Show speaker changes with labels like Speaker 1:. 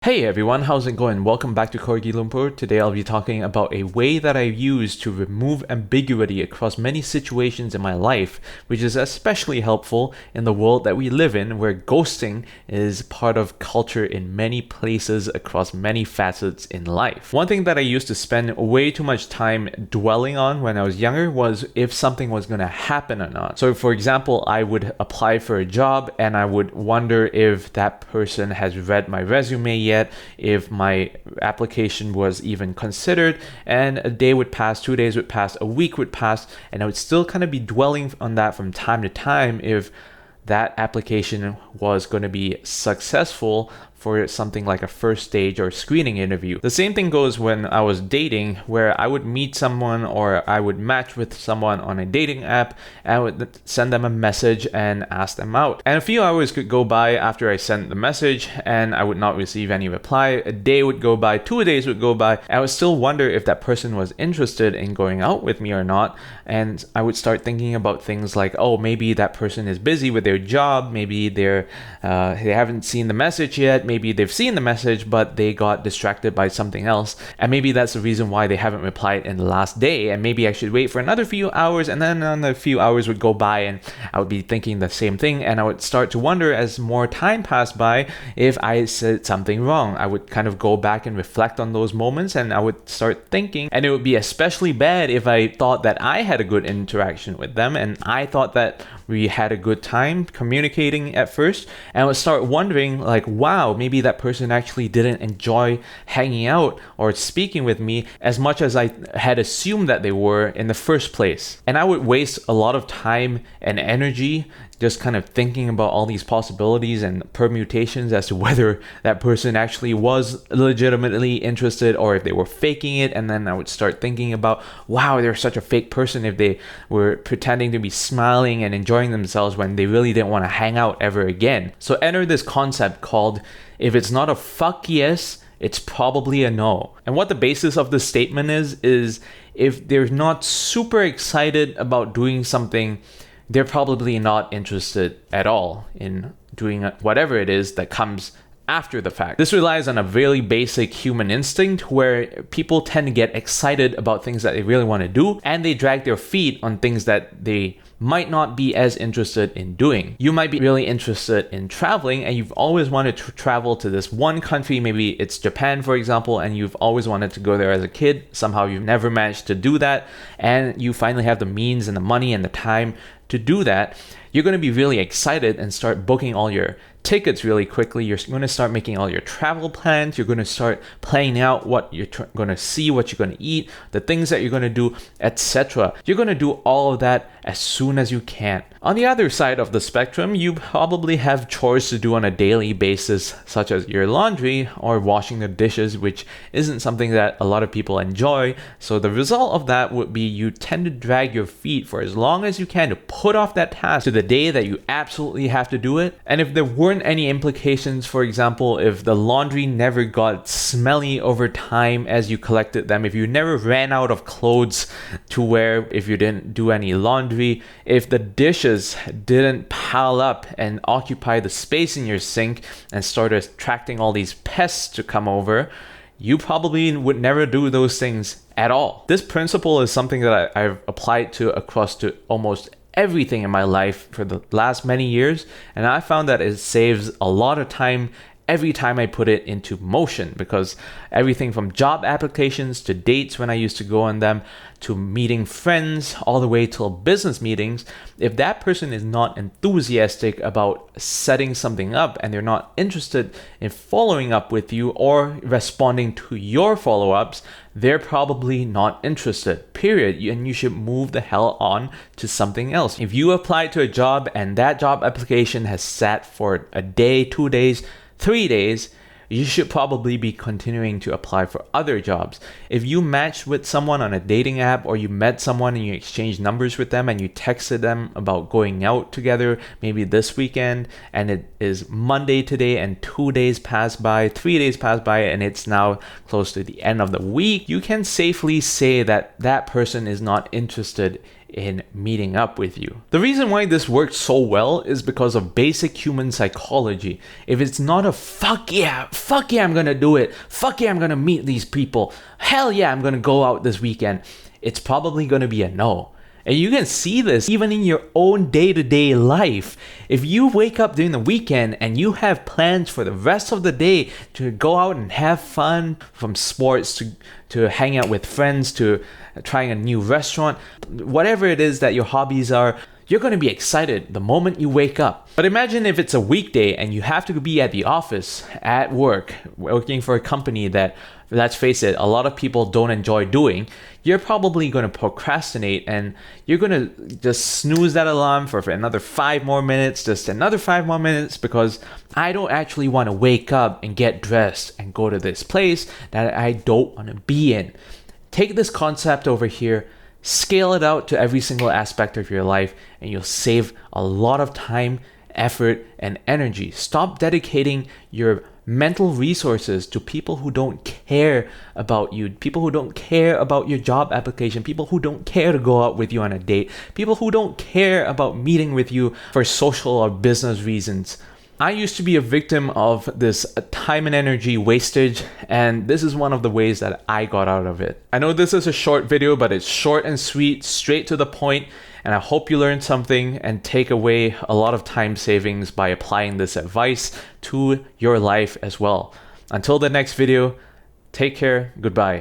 Speaker 1: Hey everyone, how's it going? Welcome back to Corgi Lumpur. Today I'll be talking about a way that I use to remove ambiguity across many situations in my life, which is especially helpful in the world that we live in, where ghosting is part of culture in many places across many facets in life. One thing that I used to spend way too much time dwelling on when I was younger was if something was going to happen or not. So for example, I would apply for a job and I would wonder if that person has read my resume yet, if my application was even considered, and a day would pass, 2 days would pass, a week would pass, and I would still kind of be dwelling on that from time to time if that application was going to be successful for something like a first stage or screening interview. The same thing goes when I was dating, where I would meet someone or I would match with someone on a dating app and I would send them a message and ask them out. And a few hours could go by after I sent the message and I would not receive any reply. A day would go by, 2 days would go by, and I would still wonder if that person was interested in going out with me or not. And I would start thinking about things like, oh, maybe that person is busy with their job, maybe they haven't seen the message yet, maybe they've seen the message but they got distracted by something else, and maybe that's the reason why they haven't replied in the last day, and maybe I should wait for another few hours. And then another few hours would go by and I would be thinking the same thing, and I would start to wonder as more time passed by if I said something wrong. I would kind of go back and reflect on those moments and I would start thinking, and it would be especially bad if I thought that I had a good interaction with them and I thought that we had a good time communicating at first, and I would start wondering like, wow, maybe that person actually didn't enjoy hanging out or speaking with me as much as I had assumed that they were in the first place. And I would waste a lot of time and energy just kind of thinking about all these possibilities and permutations as to whether that person actually was legitimately interested or if they were faking it. And then I would start thinking about, wow, they're such a fake person if they were pretending to be smiling and enjoying themselves when they really didn't want to hang out ever again. So enter this concept called, if it's not a fuck yes, it's probably a no. And what the basis of this statement is if they're not super excited about doing something, they're probably not interested at all in doing whatever it is that comes after the fact. This relies on a very basic human instinct where people tend to get excited about things that they really want to do, and they drag their feet on things that they might not be as interested in doing. You might be really interested in traveling and you've always wanted to travel to this one country, maybe it's Japan for example, and you've always wanted to go there as a kid. Somehow you've never managed to do that, and you finally have the means and the money and the time to do that. You're going to be really excited and start booking all your tickets really quickly. You're going to start making all your travel plans. You're going to start planning out what you're going to see, what you're going to eat, the things that you're going to do, etc. You're going to do all of that as soon as you can. On the other side of the spectrum, you probably have chores to do on a daily basis, such as your laundry or washing the dishes, which isn't something that a lot of people enjoy. So the result of that would be you tend to drag your feet for as long as you can to put off that task to the day that you absolutely have to do it. And if there weren't any implications, for example, if the laundry never got smelly over time as you collected them, if you never ran out of clothes to wear, if you didn't do any laundry, if the dishes didn't pile up and occupy the space in your sink and start attracting all these pests to come over, you probably would never do those things at all. This principle is something that I've applied to across to almost everything in my life for the last many years, and I found that it saves a lot of time every time I put it into motion, because everything from job applications to dates when I used to go on them to meeting friends all the way till business meetings, if that person is not enthusiastic about setting something up and they're not interested in following up with you or responding to your follow-ups, they're probably not interested, period. And you should move the hell on to something else. If you apply to a job and that job application has sat for a day, 2 days, 3 days, you should probably be continuing to apply for other jobs. If you matched with someone on a dating app, or you met someone and you exchanged numbers with them and you texted them about going out together maybe this weekend, and it is Monday today and 2 days pass by, 3 days pass by, and it's now close to the end of the week, you can safely say that that person is not interested in meeting up with you. The reason why this works so well is because of basic human psychology. If it's not a fuck yeah, I'm gonna do it, fuck yeah, I'm gonna meet these people, hell yeah, I'm gonna go out this weekend, it's probably gonna be a no. And you can see this even in your own day-to-day life. If you wake up during the weekend and you have plans for the rest of the day to go out and have fun, from sports to hang out with friends to trying a new restaurant, whatever it is that your hobbies are, you're going to be excited the moment you wake up. But imagine if it's a weekday and you have to be at the office, at work, working for a company that, let's face it, a lot of people don't enjoy doing. You're probably going to procrastinate and you're going to just snooze that alarm for another 5 more minutes, just another 5 more minutes, because I don't actually want to wake up and get dressed and go to this place that I don't want to be in. Take this concept over here, scale it out to every single aspect of your life, and you'll save a lot of time, effort, and energy. Stop dedicating your mental resources to people who don't care about you, people who don't care about your job application, people who don't care to go out with you on a date, people who don't care about meeting with you for social or business reasons. I used to be a victim of this time and energy wastage, and this is one of the ways that I got out of it. I know this is a short video, but it's short and sweet, straight to the point, and I hope you learned something and take away a lot of time savings by applying this advice to your life as well. Until the next video, take care, goodbye.